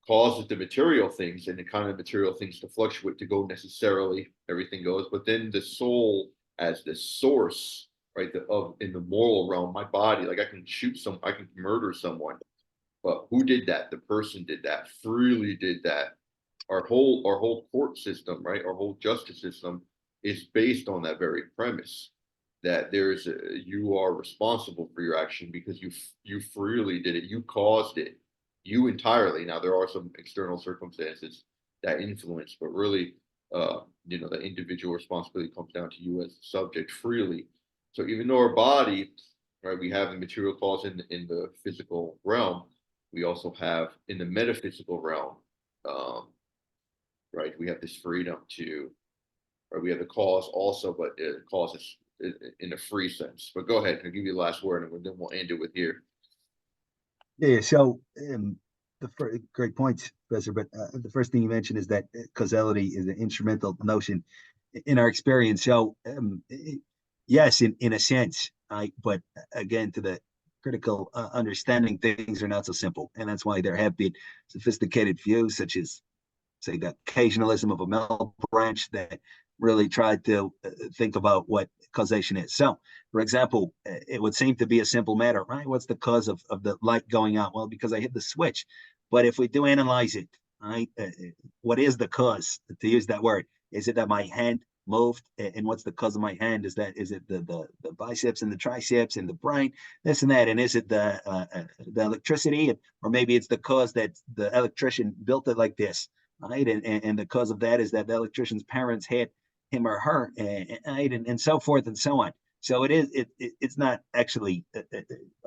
causes the material things and the kind of material things to fluctuate to go necessarily. Everything goes, but then the soul as the source, right? In the moral realm, my body, like I can murder someone, but who did that? The person did that, freely did that. Our whole court system, right? Our whole justice system is based on that very premise that you are responsible for your action because you freely did it, you caused it, you entirely. Now there are some external circumstances that influence, but really, the individual responsibility comes down to you as the subject freely. So even though our body, right, we have the material cause in the physical realm, we also have in the metaphysical realm, um, right, we have this freedom to, or we have the cause also, but it causes in a free sense. But go ahead, I'll give you the last word, and then we'll end it with here. Yeah. So great points, Professor. But the first thing you mentioned is that causality is an instrumental notion in our experience. So yes, in a sense, but again, to the critical understanding, things are not so simple. And that's why there have been sophisticated views such as, say, the occasionalism of a Mel branch that really tried to think about what causation is. So, for example, it would seem to be a simple matter, right? What's the cause of the light going out? Well, because I hit the switch. But if we do analyze it, right, what is the cause, to use that word? Is it that my hand moved? And what's the cause of my hand? Is it the biceps and the triceps and the brain, this and that? And is it the electricity? Or maybe it's the cause that the electrician built it like this, right? And the cause of that is that the electrician's parents had him or her, and so forth and so on. So it's not actually as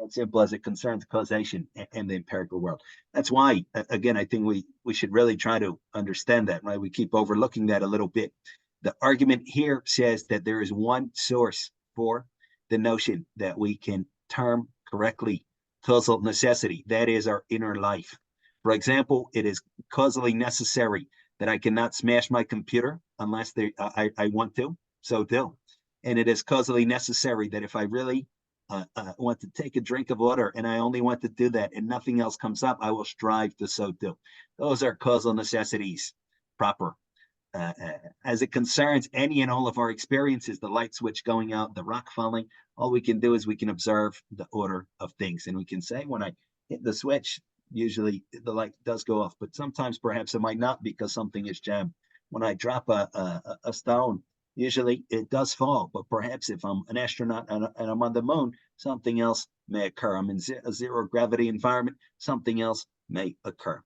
simple as it concerns causation and the empirical world. That's why, again, I think we should really try to understand that, right? We keep overlooking that a little bit. The argument here says that there is one source for the notion that we can term correctly causal necessity. That is our inner life. For example, it is causally necessary that I cannot smash my computer unless I want to, so do. And it is causally necessary that if I really want to take a drink of water and I only want to do that and nothing else comes up, I will strive to so do. Those are causal necessities proper. As it concerns any and all of our experiences, the light switch going out, the rock falling, all we can do is we can observe the order of things. And we can say, when I hit the switch, usually the light does go off, but sometimes perhaps it might not because something is jammed. When I drop a stone, usually it does fall, but perhaps if I'm an astronaut and I'm on the moon, something else may occur. I'm in a zero gravity environment, something else may occur.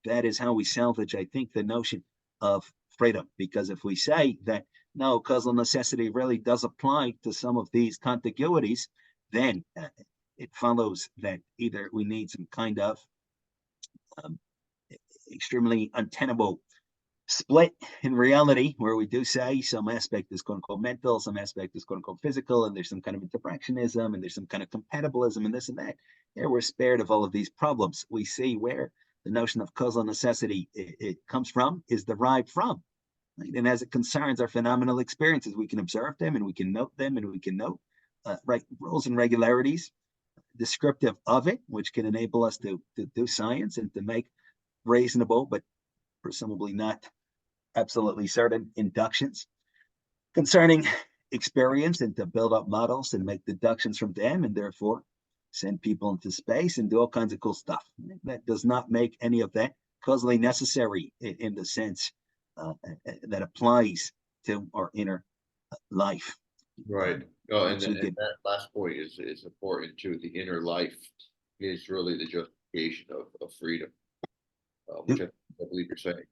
That is how we salvage, I think, the notion of freedom, because if we say that no, causal necessity really does apply to some of these contiguities, then it follows that either we need some kind of um, extremely untenable split in reality, where we do say some aspect is quote unquote mental, some aspect is quote unquote physical, and there's some kind of interactionism, and there's some kind of compatibilism, and this and that. Here we're spared of all of these problems. We see where the notion of causal necessity it comes from, is derived from. Right? And as it concerns our phenomenal experiences, we can observe them and we can note them and we can note right rules and regularities descriptive of it, which can enable us to do science and to make reasonable, but presumably not absolutely certain inductions concerning experience, and to build up models and make deductions from them, and therefore send people into space and do all kinds of cool stuff. That does not make any of that causally necessary in the sense that applies to our inner life. Right. Oh, and, Actually, and that last point is important too. The inner life is really the justification of freedom, which I believe you're saying.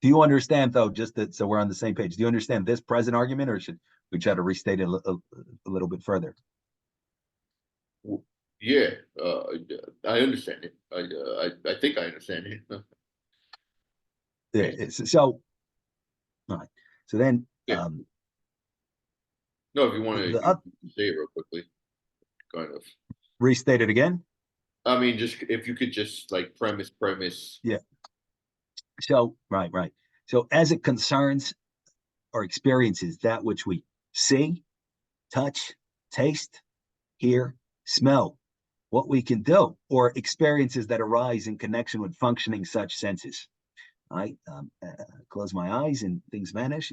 do you understand, though, just that so we're on the same page, do you understand this present argument, or should we try to restate it a little bit further? Yeah, I understand it. I think I understand it. Yeah, so, all right. So then, Yeah. No, if you want to say it real quickly, kind of. Restate it again. I mean, just if you could just like premise. Yeah. So, right. So as it concerns our experiences, that which we see, touch, taste, hear, smell, what we can do, or experiences that arise in connection with functioning such senses. I close my eyes and things vanish.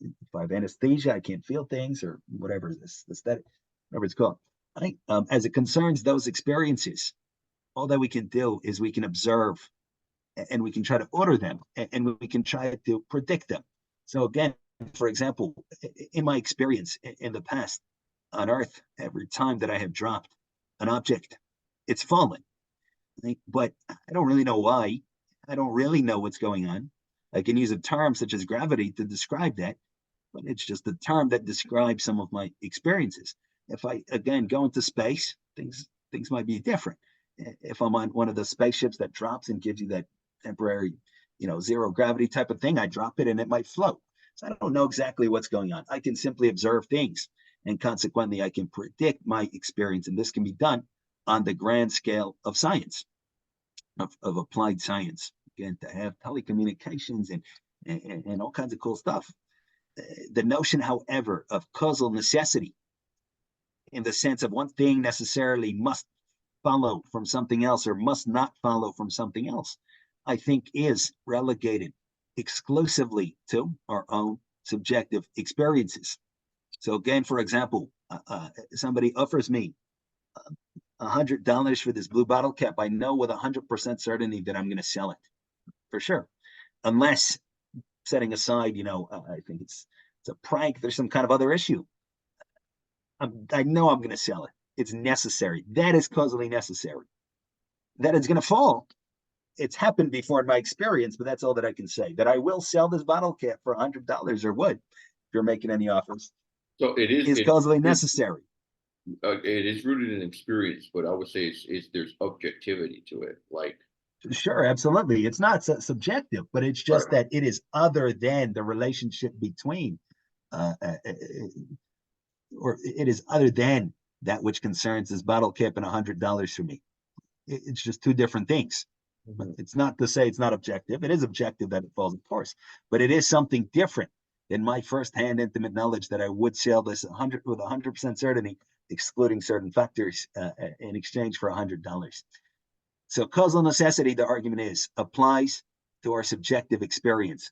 If I have anesthesia, I can't feel things, or whatever that, whatever it's called. Right? As it concerns those experiences, all that we can do is we can observe, and we can try to order them, and we can try to predict them. So again, for example, in my experience in the past on Earth, every time that I have dropped an object, it's fallen. But I don't really know why. I don't really know what's going on. I can use a term such as gravity to describe that, but it's just a term that describes some of my experiences. If I again go into space, things might be different. If I'm on one of the spaceships that drops and gives you that temporary, zero gravity type of thing, I drop it and it might float. So I don't know exactly what's going on. I can simply observe things, and consequently, I can predict my experience, and this can be done on the grand scale of science, of applied science. Again, to have telecommunications and all kinds of cool stuff. The notion, however, of causal necessity in the sense of one thing necessarily must follow from something else or must not follow from something else, I think is relegated exclusively to our own subjective experiences. So again, for example, somebody offers me $100 for this blue bottle cap. I know with 100% certainty that I'm going to sell it for sure, unless setting aside, I think it's a prank. There's some kind of other issue. I know I'm going to sell it. It's necessary. That is causally necessary. That it's going to fall. It's happened before in my experience, but that's all that I can say. That I will sell this bottle cap for $100 or would, if you're making any offers, So is causally necessary. It is rooted in experience, but I would say there's objectivity to it. Like, sure, absolutely. It's not subjective, but it's just that it is other than the relationship between, or it is other than that which concerns this bottle cap and $100 for me. It's just two different things. It's not to say it's not objective. It is objective that it falls, of course, but it is something different than my firsthand intimate knowledge that I would sell this 100% certainty, excluding certain factors, in exchange for $100. So causal necessity, the argument is, applies to our subjective experience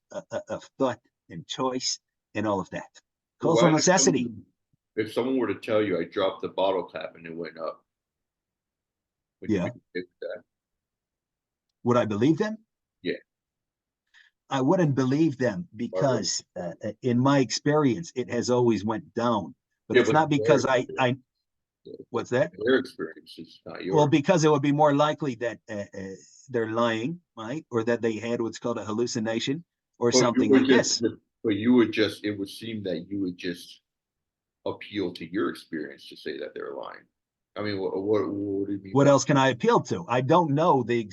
of thought and choice and all of that. Causal necessity. If someone were to tell you I dropped the bottle cap and it went up, would you be that? Would I believe them? Yeah. I wouldn't believe them because in my experience, it has always went down. But it's not because I what's that? Their experience is not yours. Well, because it would be more likely that they're lying, right? Or that they had what's called a hallucination or something like this. But it would seem that you would just appeal to your experience to say that they're lying. I mean, what do you mean? What else can I appeal to? I don't know the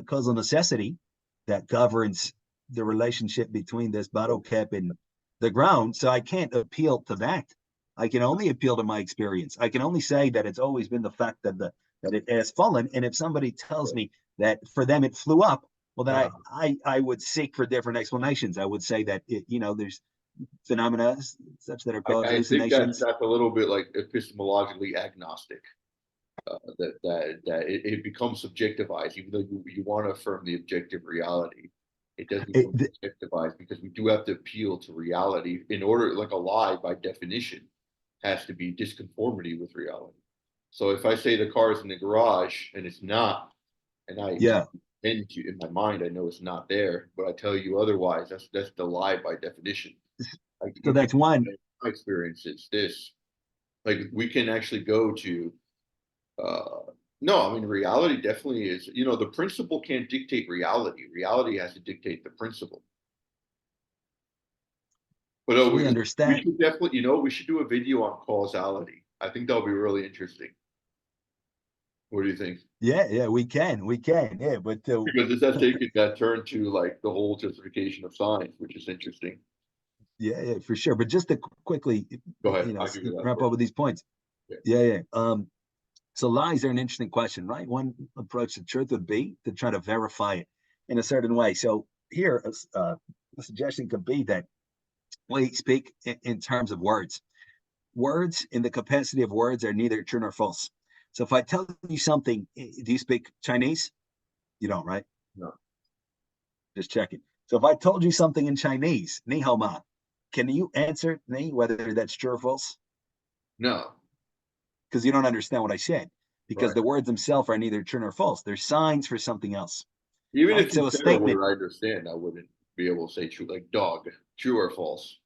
causal necessity that governs the relationship between this bottle cap and the ground. So I can't appeal to that. I can only appeal to my experience. I can only say that it's always been the fact that it has fallen. And if somebody tells me that for them it flew up, well, then I would seek for different explanations. I would say that there's phenomena such that are called hallucinations. Think that's a little bit like epistemologically agnostic. That it becomes subjectivized, even though you want to affirm the objective reality. It doesn't become subjectivized because we do have to appeal to reality in order, like a lie by definition has to be disconformity with reality. So if I say the car is in the garage and it's not, and I intend to, in my mind, I know it's not there, but I tell you otherwise, that's the lie by definition. So that's one. My experience is this. Like we can actually go to no, I mean reality definitely is, the principle can't dictate reality. Reality has to dictate the principle. But we understand. We should definitely, we should do a video on causality. I think that'll be really interesting. What do you think? Yeah, we can. Yeah, but because it's that taking that turn to like the whole justification of science, which is interesting. Yeah, for sure. But just to quickly, go ahead. Wrap up with these points. Yeah. So lies are an interesting question, right? One approach to truth would be to try to verify it in a certain way. So here, a suggestion could be that we speak in terms of words. Words in the capacity of words are neither true nor false. So if I tell you something, do you speak Chinese? You don't, right? No. Just checking. So if I told you something in Chinese, ni hao ma, can you answer me whether that's true or false? No. Because you don't understand what I said. Because the words themselves are neither true nor false. They're signs for something else. Even if you said a word I understand, I wouldn't be able to say true, like dog, true or false.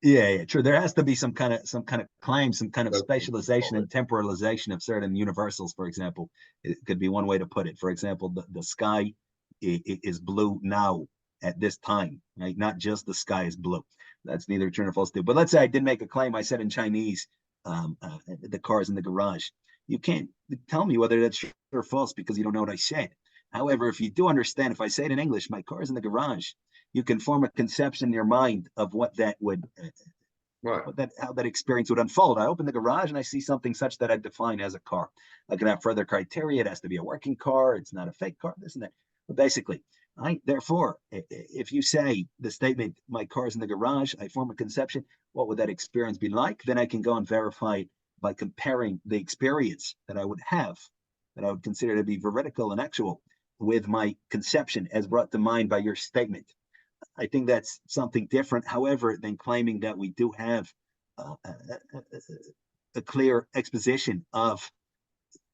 Yeah, true. There has to be some kind of claim, some kind of spatialization and temporalization of certain universals. For example, it could be one way to put it. For example, the sky is blue now at this time, right? Not just the sky is blue. That's neither true nor false too. But let's say I did make a claim. I said in Chinese, the car's in the garage. You can't tell me whether that's true or false because you don't know what I said. However, if you do understand, if I say it in English, my car's in the garage, you can form a conception in your mind of what that would, how that experience would unfold. I open the garage and I see something such that I define as a car. I can have further criteria. It has to be a working car. It's not a fake car, this and that. But basically, Therefore, if you say the statement, my car's in the garage, I form a conception, what would that experience be like? Then I can go and verify it by comparing the experience that I would have, that I would consider to be veridical and actual, with my conception as brought to mind by your statement. I think that's something different, however, than claiming that we do have a clear exposition of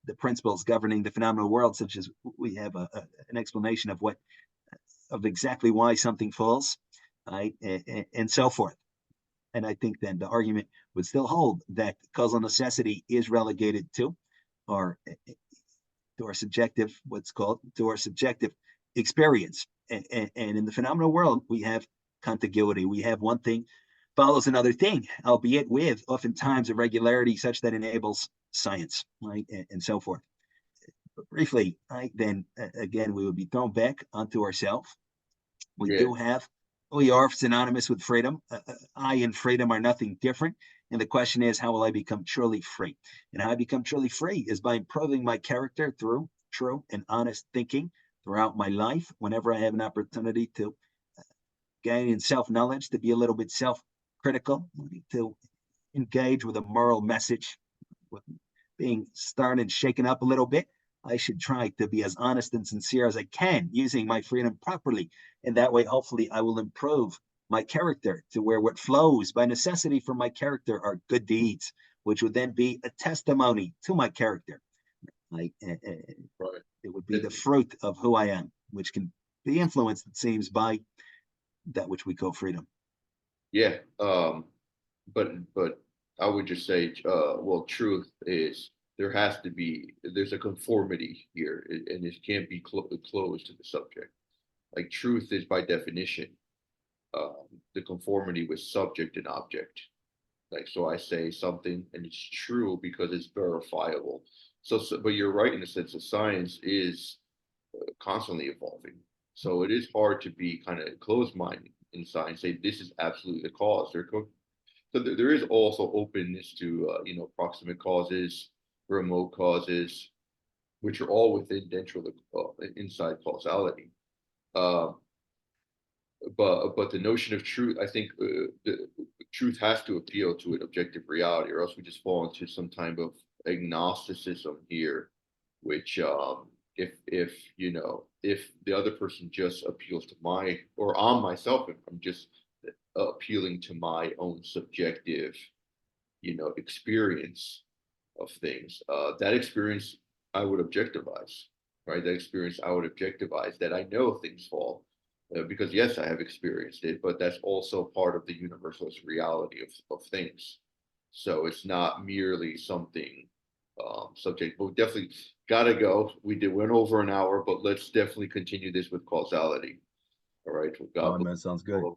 the principles governing the phenomenal world, such as we have an explanation of exactly why something falls, right, and so forth. And I think then the argument would still hold that causal necessity is relegated to our subjective, to our subjective experience. And in the phenomenal world, we have contiguity. We have one thing follows another thing, albeit with oftentimes a regularity such that enables science, right, and so forth. But briefly, right, then again, we would be thrown back onto ourselves. Yeah. We are synonymous with freedom. I and freedom are nothing different. And the question is, how will I become truly free? And how I become truly free is by improving my character through true and honest thinking throughout my life. Whenever I have an opportunity to gain in self-knowledge, to be a little bit self-critical, to engage with a moral message, with being stirred and shaken up a little bit, I should try to be as honest and sincere as I can, using my freedom properly. And that way, hopefully, I will improve my character to where what flows by necessity from my character are good deeds, which would then be a testimony to my character. Right? Right. It would be the fruit of who I am, which can be influenced, it seems, by that which we call freedom. Yeah. But I would just say, well, truth is there's a conformity here, and it can't be closed to the subject. Like truth is by definition the conformity with subject and object. Like, so I say something and it's true because it's verifiable. But you're right in the sense that science is constantly evolving. So it is hard to be kind of closed-minded in science, say this is absolutely the cause. So there is also openness to, proximate causes, remote causes, which are all within dentral inside causality. Uh, but the notion of truth, I think the truth has to appeal to an objective reality, or else we just fall into some type of agnosticism here, which if the other person just appeals to my or on myself, if I'm just appealing to my own subjective, experience of things, that experience I would objectivize, right? That experience I would objectivize that I know things fall because yes, I have experienced it, but that's also part of the universalist reality of things. So it's not merely something subject, but we definitely gotta go. Went over an hour, but let's definitely continue this with causality. All right. Well, Oh, God man, sounds good. bless.